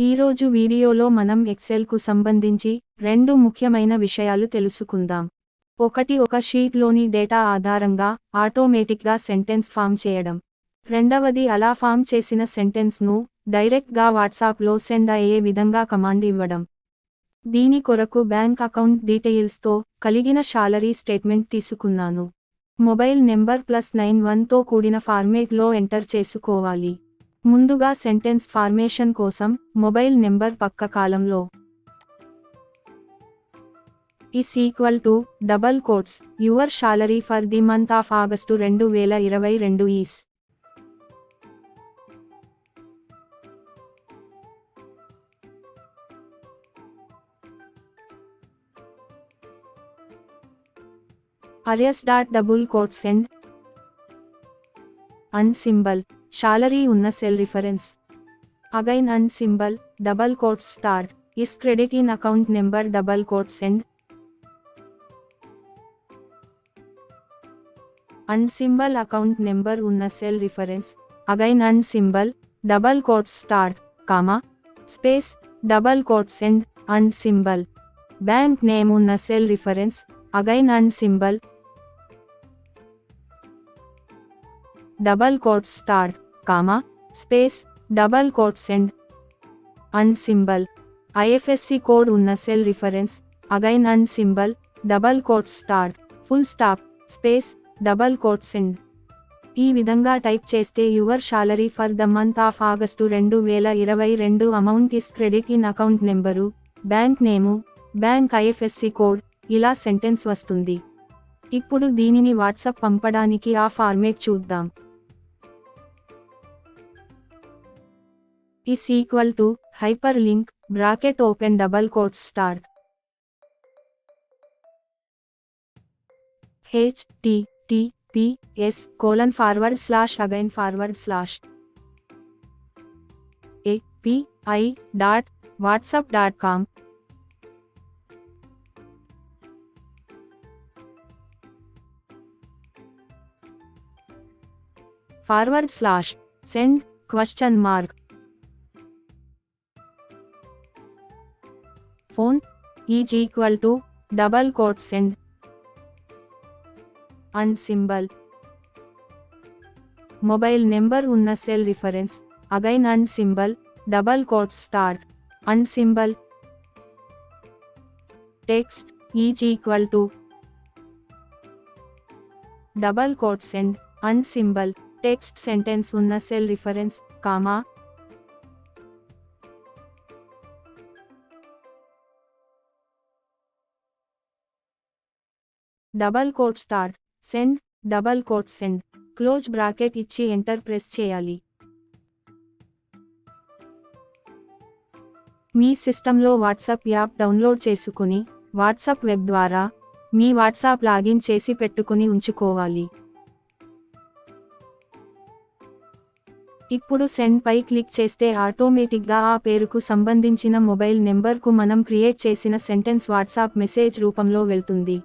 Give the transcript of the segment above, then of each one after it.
ఈరోజు వీడియోలో మనం ఎక్సెల్కు సంబంధించి రెండు ముఖ్యమైన విషయాలు తెలుసుకుందాం. ఒకటి, ఒక షీట్లోని డేటా ఆధారంగా ఆటోమేటిక్గా సెంటెన్స్ ఫామ్ చేయడం. రెండవది, అలా ఫామ్ చేసిన సెంటెన్స్ను డైరెక్ట్గా వాట్సాప్లో సెండ్ అయ్యే విధంగా కమాండ్ ఇవ్వడం. దీని కొరకు బ్యాంక్ అకౌంట్ డీటెయిల్స్తో కలిగిన శాలరీ స్టేట్మెంట్ తీసుకున్నాను. మొబైల్ నెంబర్ +91తో కూడిన ఫార్మేట్లో ఎంటర్ చేసుకోవాలి. ముందుగా సెంటెన్స్ ఫార్మేషన్ కోసం మొబైల్ నెంబర్ పక్క కాలంలో double quotes your salary for the month of August 2022 is double quotes and symbol salary ఉన్న cell reference. Again and symbol double quotes star is credit in account number double quotes and symbol account number ఉన్న cell reference. Again and symbol double quotes star comma space double quotes and symbol bank name ఉన్న cell reference. Again and symbol double quotes star comma space double quotes and symbol IFSC code ఉన్న cell reference. Again and symbol double quotes star full stop space double quotes ఈ విధంగా type చేస్తే your salary for the month of August 2022 amount is credit in account number, bank name, bank IFSC code, ఇలా sentence వస్తుంది. ఇప్పుడు దీనిని WhatsApp పంపడానికి ఆ format చూద్దాం. is equal to hyperlink bracket open double quotes start https://api.whatsapp.com /send ? phone is equal to double quotes and symbol mobile number ఉన్న cell reference. Again and symbol double quotes star and symbol text is equal to double quotes and symbol text sentence ఉన్న cell reference comma double quote start send double quote send close bracket ఇచ్చి enter press చేయాలి. మీ సిస్టంలో WhatsApp app download చేసుకుని WhatsApp web ద్వారా మీ WhatsApp login చేసి పెట్టుకుని ఉంచుకోవాలి. ఇప్పుడు సెండ్ పై క్లిక్ చేస్తే ఆటోమేటిక్గా ఆ పేరుకు సంబంధించిన మొబైల్ నెంబర్కు మనం క్రియేట్ చేసిన సెంటెన్స్ వాట్సాప్ మెసేజ్ రూపంలో వెళ్తుంది.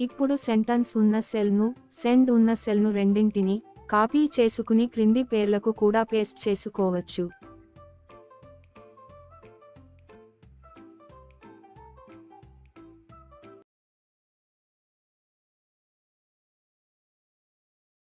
ఇప్పుడు సెంటెన్స్ ఉన్న సెల్ను, సెండ్ ఉన్న సెల్ను రెండింటిని కాపీ చేసుకుని క్రింది పేర్లకు కూడా పేస్ట్ చేసుకోవచ్చు.